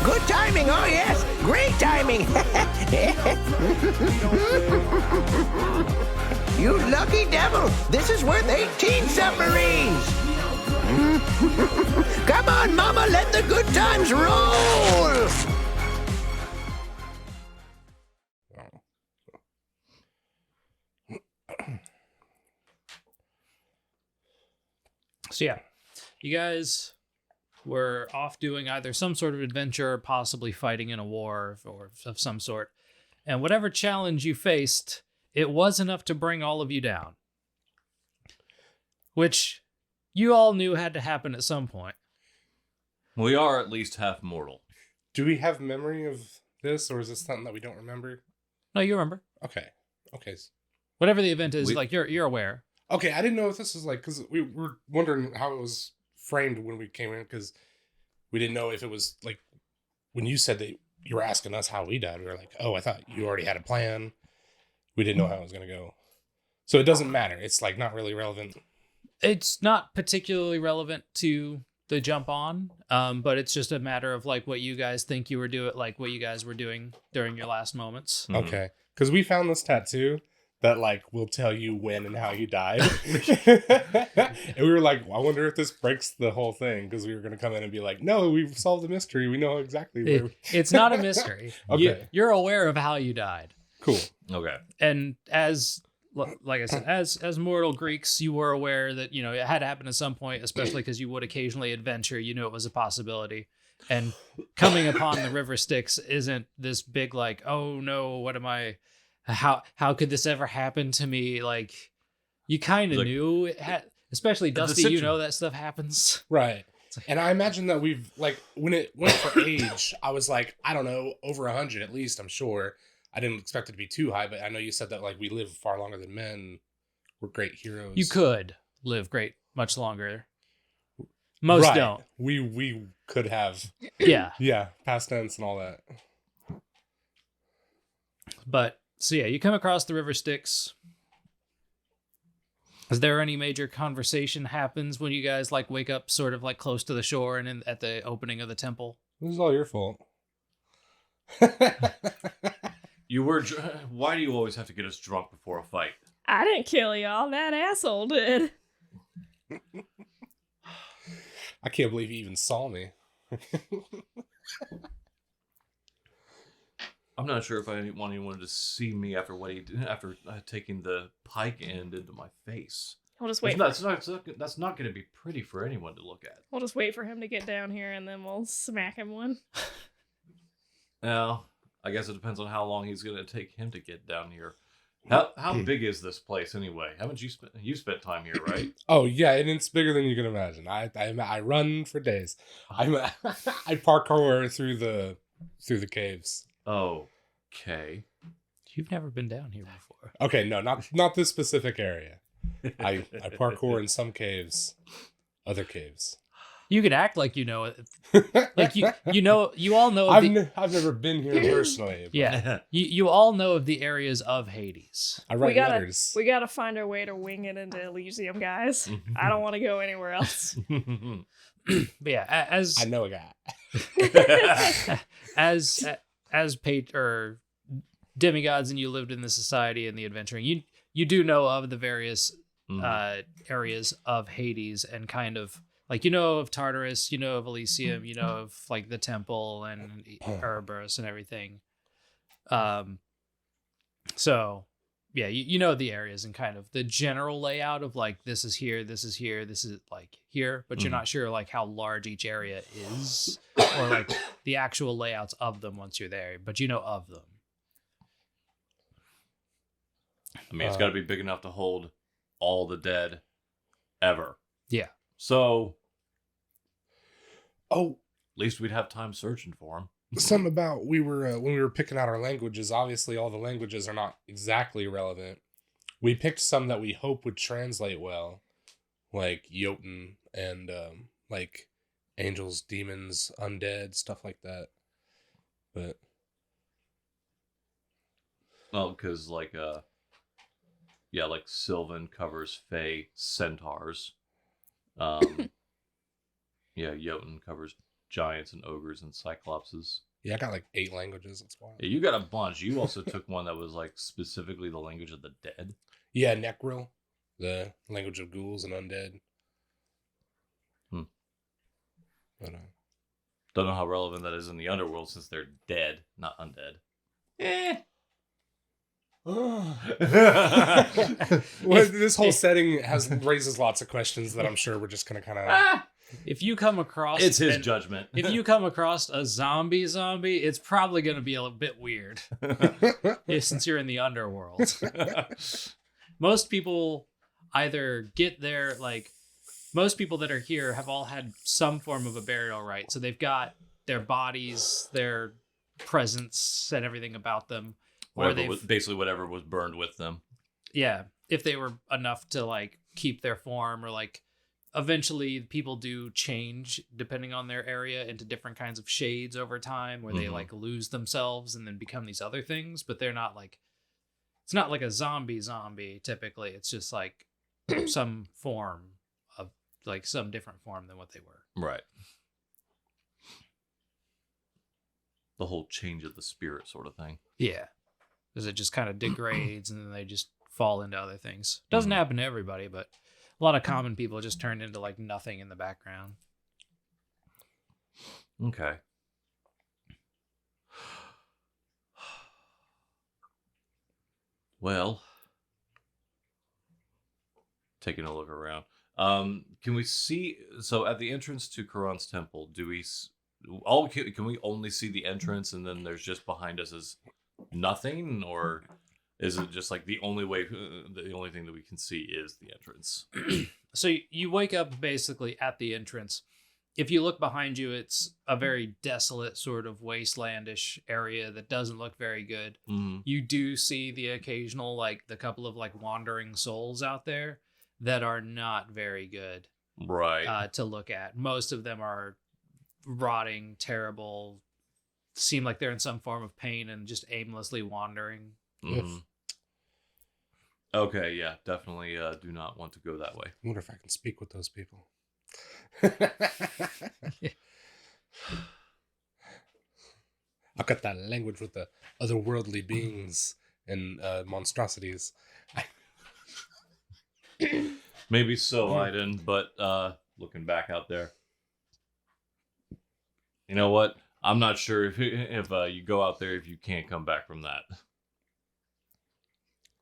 Good timing, oh yes! Great timing! You lucky devil! This is worth 18 submarines! Come on, Mama, let the good times roll! So yeah, you guys were off doing either some sort of adventure or possibly fighting in a war or of some sort. And whatever challenge you faced, it was enough to bring all of you down. Which you all knew had to happen at some point. We are at least half mortal. Do we have memory of this, or is this something that we don't remember? No, you remember. Okay. Whatever the event is, like you're aware. Okay, I didn't know if this was like, because we were wondering how it was framed when we came in, because we didn't know if it was like, when you said that you were asking us how we died, we were like, oh, I thought you already had a plan. We didn't know how it was going to go. So it doesn't matter. It's like not really relevant. It's not particularly relevant to the jump on, but it's just a matter of like what you guys think you were doing, like what you guys were doing during your last moments. Mm-hmm. Okay, because we found this tattoo that like will tell you when and how you died. And we were like, well, I wonder if this breaks the whole thing, because we were going to come in and be like, no, we've solved the mystery. We know exactly where. It's not a mystery. Okay. You're aware of how you died. Cool. Okay. And like I said, as mortal Greeks, you were aware that, it had to happen at some point, especially because you would occasionally adventure. You knew it was a possibility. And coming upon the river Styx isn't this big like, oh no, what am I... How could this ever happen to me? Like, you kind of knew it had, especially Dusty, that stuff happens. Right. And I imagine that we've, like, when it went for age, I was like, I don't know, over 100 at least, I'm sure. I didn't expect it to be too high, but I know you said that, like, we live far longer than men. We're great heroes. You could live much longer. Most don't. We could have. Yeah. Yeah, past tense and all that. But... So yeah, you come across the river Styx. Is there any major conversation happens when you guys like wake up sort of like close to the shore and at the opening of the temple? This is all your fault. Why do you always have to get us drunk before a fight? I didn't kill y'all. That asshole did. I can't believe he even saw me. I'm not sure if I want anyone to see me after what he did, after taking the pike end into my face. We'll just wait. That's not going to be pretty for anyone to look at. We'll just wait for him to get down here, and then we'll smack him one. Well, I guess it depends on how long he's going to take him to get down here. How big is this place anyway? Haven't you spent time here, right? Oh yeah, and it's bigger than you can imagine. I run for days. I parkour through the caves. Okay. You've never been down here before. Okay, no, not this specific area. I parkour in some caves, other caves. You can act like you know it. Like you all know. I've never been here personally. But Yeah, you all know of the areas of Hades. I write letters. We gotta find our way to wing it into Elysium, guys. I don't want to go anywhere else. But yeah, as I know a guy. as or demigods, and you lived in the society and the adventuring, you do know of the various areas of Hades, and kind of like of Tartarus, of Elysium, of like the temple and Cerberus and everything. So yeah, you know the areas and kind of the general layout of like this is here, this is here, this is like here, but you're not sure like how large each area is or like the actual layouts of them once you're there, but you know of them. I mean, it's got to be big enough to hold all the dead ever. Yeah. So, at least we'd have time searching for them. Something about when we were picking out our languages, obviously all the languages are not exactly relevant. We picked some that we hope would translate well, like Jotun and like angels, demons, undead, stuff like that. But well, because like Sylvan covers Fae centaurs. Yeah, Jotun covers giants and ogres and cyclopses. Yeah, I got like 8 languages. That's wild. Yeah, you got a bunch. You also took one that was like specifically the language of the dead. Yeah, Necril, the language of ghouls and undead. But, Don't know how relevant that is in the underworld since they're dead, not undead. well, this whole setting raises lots of questions that I'm sure we're just gonna kind of. If you come across, It's his judgment. If you come across a zombie, it's probably going to be a little bit weird. Since you're in the underworld. Most people either get there, like, most people that are here have all had some form of a burial rite. So they've got their bodies, their presence, and everything about them. Basically whatever was burned with them. Yeah. If they were enough to, like, keep their form, or, like, eventually people do change depending on their area into different kinds of shades over time, where they, like, lose themselves and then become these other things, but they're not like, it's not like a zombie typically. It's just like some form of, like, some different form than what they were. Right. The whole change of the spirit sort of thing. Yeah. Because it just kind of degrades and then they just fall into other things. Doesn't happen to everybody, but a lot of common people just turned into, like, nothing in the background. Okay. Well, taking a look around. Can we see? So at the entrance to Quran's temple, do we? Can we only see the entrance, and then there's just behind us is nothing, or is it just like the only thing that we can see is the entrance? So you wake up basically at the entrance. If you look behind you, it's a very desolate sort of wastelandish area that doesn't look very good. Mm-hmm. You do see the occasional, like, the couple of, like, wandering souls out there that are not very good, Right. to look at. Most of them are rotting, terrible, seem like they're in some form of pain and just aimlessly wandering. Mm-hmm. Okay, yeah, definitely do not want to go that way. I wonder if I can speak with those people. I've got that language with the otherworldly beings and monstrosities. Maybe so, Aiden, but looking back out there, you know what? I'm not sure if you go out there, if you can't come back from that.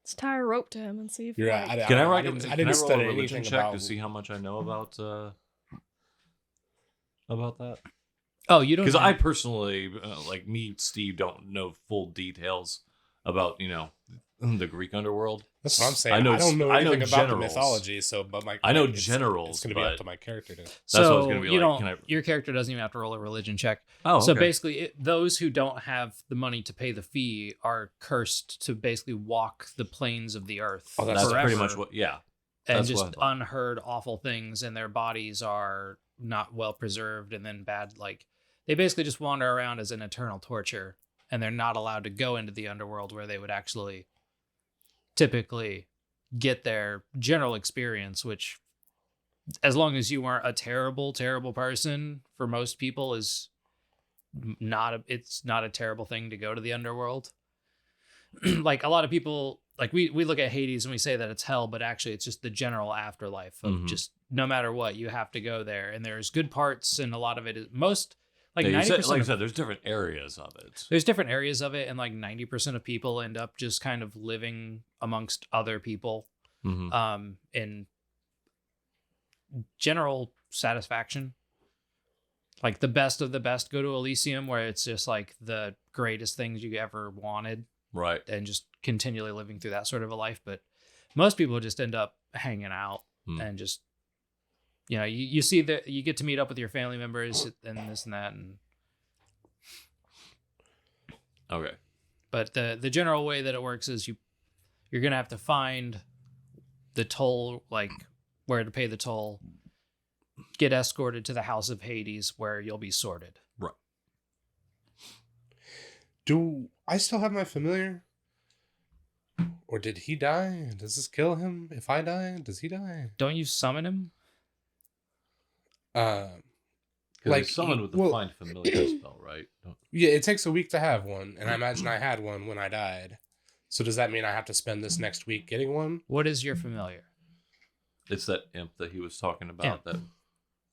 Let's tie a rope to him and see if You're like, right. Can I I didn't roll study a religion anything check about to see how much I know about that? Oh, you don't Because know. I personally, like me, Steve, don't know full details about the Greek underworld. That's what I'm saying. I I don't know anything about the generals. mythology, so I know it's generals, going to be but up to my character to. that's so what I was gonna be you like. don't, your character doesn't even have to roll a religion check. Oh, okay. So basically, those who don't have the money to pay the fee are cursed to basically walk the plains of the earth. Oh, that's that's forever, pretty much what. Yeah, and that's just what I thought. unheard awful things, and their bodies are not well preserved, and then bad. Like, they basically just wander around as an eternal torture, and they're not allowed to go into the underworld where they would actually typically get their general experience, which, as long as you aren't a terrible person, for most people is it's not a terrible thing to go to the underworld. Like, a lot of people, like, we look at Hades and we say that it's hell, but actually it's just the general afterlife of just, no matter what, you have to go there. And there's good parts, and a lot of it is like 90%. Like I said, there's different areas of it. There's different areas of it, and like 90% of people end up just kind of living amongst other people, Mm-hmm. in general satisfaction. Like, the best of the best go to Elysium, where it's just like the greatest things you ever wanted, Right. and just continually living through that sort of a life. But most people just end up hanging out and just, you see that you get to meet up with your family members and this and that, and Okay. but the general way that it works is you're gonna have to find the toll, like where to pay the toll, get escorted to the House of Hades, where you'll be sorted. Right. Do I still have my familiar? Or did he die? Does this kill him? If I die, does he die? Don't you summon him? Because Like, he's summoned with the well- find familiar spell, right? Yeah, it takes a week to have one, and I imagine I had one when I died. So does that mean I have to spend this next week getting one? What is your familiar? It's that imp that he was talking about. That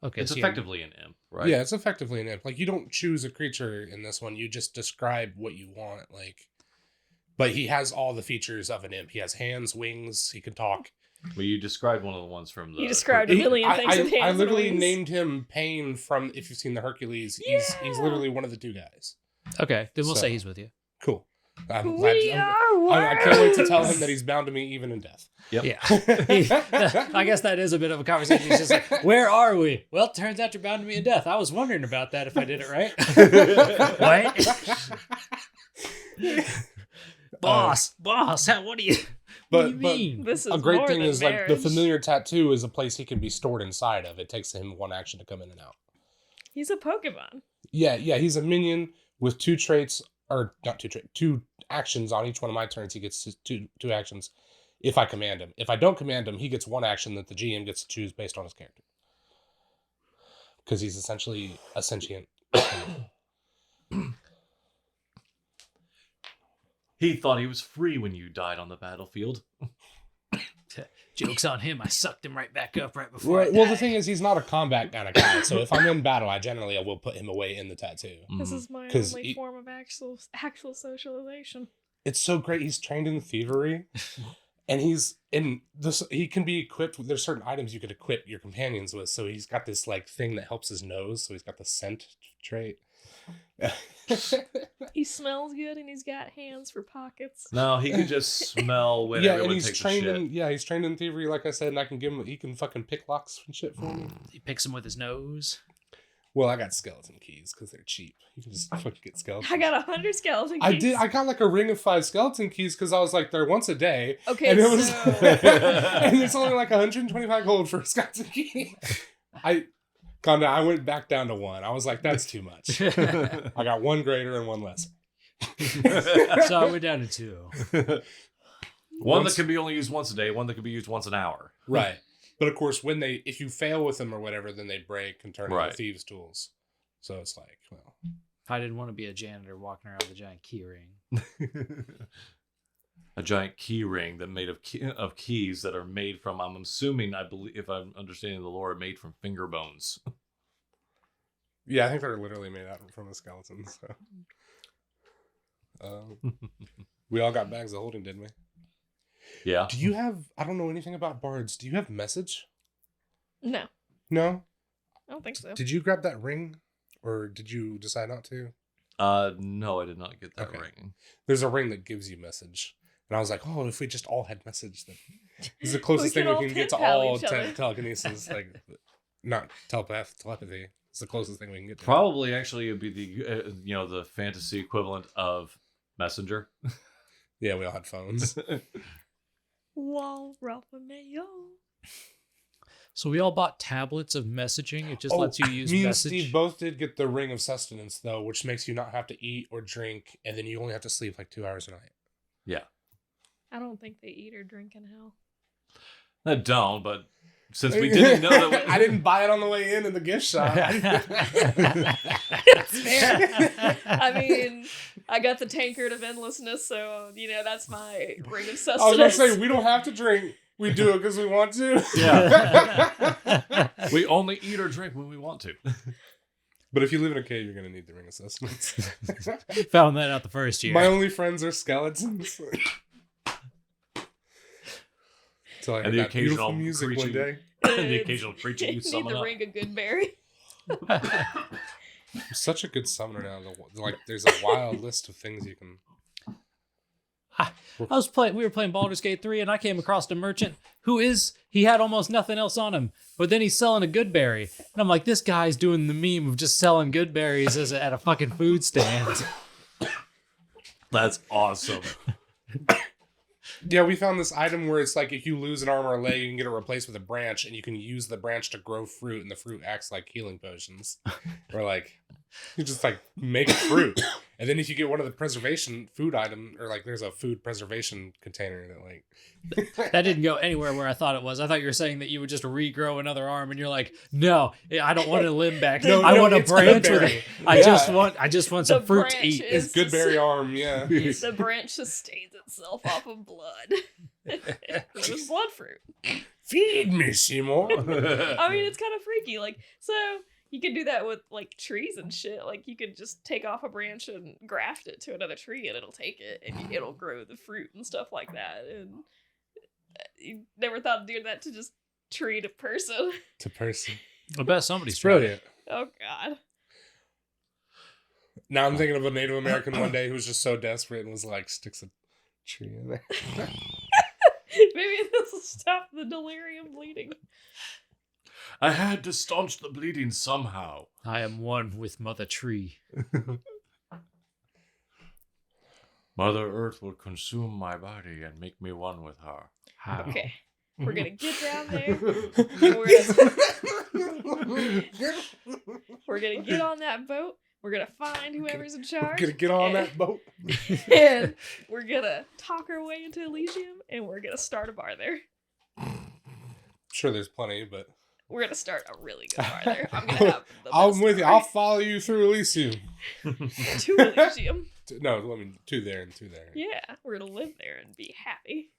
Okay, it's so effectively an imp, right? Yeah, it's effectively an imp. Like, you don't choose a creature in this one. You just describe what you want. Like, but he has all the features of an imp. He has hands, wings. He can talk. Well, you described one of the ones from the. You described a million things with hands I and literally wings. named him Pain from, if you've seen the Hercules. He's literally one of the two guys. okay, then we'll So- say he's with you. Cool. I'm We glad- I can't wait to tell worms. him that he's bound to me even in death. Yep. Yeah. I guess that is a bit of a conversation. He's just like, where are we? Well, it turns out you're bound to me in death. I was wondering about that if I did it right. What? Boss, what do you mean? This is a great more thing than is like the marriage. familiar tattoo is a place he can be stored inside of. It takes him one action to come in and out. He's a Pokemon. Yeah, he's a minion with two traits, or not two actions on each one of my turns. He gets two actions if I command him. If I don't command him, he gets one action that the GM gets to choose based on his character. Because he's essentially a sentient. He thought he was free when you died on the battlefield. Joke's on him. I sucked him right back up right before I Well, the died. thing is, he's not a combat kind of guy. So if I'm in battle, I generally will put him away in the tattoo. This Mhm. is my 'Cause only he- form of actual socialization. It's so great. He's trained in thievery, and he's in this. He can be equipped with. There's certain items you could equip your companions with. So he's got this like thing that helps his nose. So he's got the scent trait. He smells good and he's got hands for pockets. No, he can just smell when yeah, and everyone he's takes a trained shit. in. Yeah, he's trained in thievery, like I said. And I can give him. He can fucking pick locks and shit for me. He picks him with his nose. Well, I got skeleton keys because they're cheap. You can just fucking get skeletons. I got 100 skeleton keys. I did. I got like a ring of 5 skeleton keys because I was like, they're once a day. Okay, And it was, so and it's only like 125 gold for a skeleton key. I went back down to 1. I was like, that's too much. I got 1 greater and 1 lesser. So we're down to 2. One Once- that can be only used once a day, one that can be used once an hour. Right. But of course, if you fail with them or whatever, then they break and turn Right. into thieves' tools. So it's like, well, I didn't want to be a janitor walking around with a giant key ring. A giant key ring that made of keys that are made from, I'm assuming, I believe, if I'm understanding the lore, made from finger bones. yeah, I think they're literally made out from a skeleton. So. We all got bags of holding, didn't we? Yeah. Do you have? I don't know anything about bards. Do you have message? no, No. I don't think so. Did you grab that ring, or did you decide not to? No, I did not get that Okay. ring. There's a ring that gives you message, and I was like, oh, if we just all had message, then it's the closest We thing could all we can get to pen pal all each other. telekinesis, like not telepathy. It's the closest thing we can get to. Probably, actually, it'd be the the fantasy equivalent of Messenger. Yeah, we all had phones. Wall Romeo. So we all bought tablets of messaging. It just lets you use me and message. Steve both did get the ring of sustenance though, which makes you not have to eat or drink, and then you only have to sleep like 2 hours a night. Yeah. I don't think they eat or drink in hell. I don't, but since we didn't know that I didn't buy it on the way in the gift shop. I mean, I got the tankard of endlessness, so that's my ring of I was sustenance. gonna say we don't have to drink. We do it because we want to. Yeah. We only eat or drink when we want to. But if you live in a cave, you're gonna need the ring of sustenance. Found that out the first year. My only friends are skeletons. Until I And heard the that beautiful occasional music one creature. day. The occasional creature you need summon the up. ring of Goodberry. I'm such a good summoner now. Like, there's a wild list of things you can. We were playing Baldur's Gate 3 and I came across a merchant he had almost nothing else on him, but then he's selling a good berry. And I'm like, this guy's doing the meme of just selling good berries at a fucking food stand. That's awesome. Yeah, we found this item where it's like if you lose an arm or a leg, you can get it replaced with a branch, and you can use the branch to grow fruit, and the fruit acts like healing potions. Or like you just like make fruit, And then if you get one of the preservation food item, or like there's a food preservation container that like That didn't go anywhere where I thought it was. I thought you were saying that you would just regrow another arm, and you're like, no, I don't want a limb back. I want a it's branch with Goodberry. it. I just want some The fruit to branch eat. is- It's Goodberry arm, yeah. The branch sustains itself off of blood. It was blood fruit. Feed me, Seymour. I mean, it's kind of freaky. Like, so you can do that with like trees and shit. Like, you could just take off a branch and graft it to another tree, and it'll take it, and it'll grow the fruit and stuff like that. And you never thought of doing that to just tree to person. To person. I bet somebody's It's tried it. brilliant. Oh God. Now I'm thinking of a Native American one day who was just so desperate and was like, sticks a tree in there. Maybe this will stop the delirium bleeding. I had to staunch the bleeding somehow. I am one with Mother Tree. Mother Earth will consume my body and make me one with her. How? Okay. We're gonna get down there. And we're gonna get on that boat. We're gonna find whoever's in charge. Gonna get on and- that boat. And we're gonna talk our way into Elysium, and we're gonna start a bar there. Sure, there's plenty, but We're gonna start a really good bar there. I'm gonna have the I'm best with you. bar. I'll follow you through Elysium. To Elysium. No, I mean two there and two there. Yeah, we're gonna live there and be happy.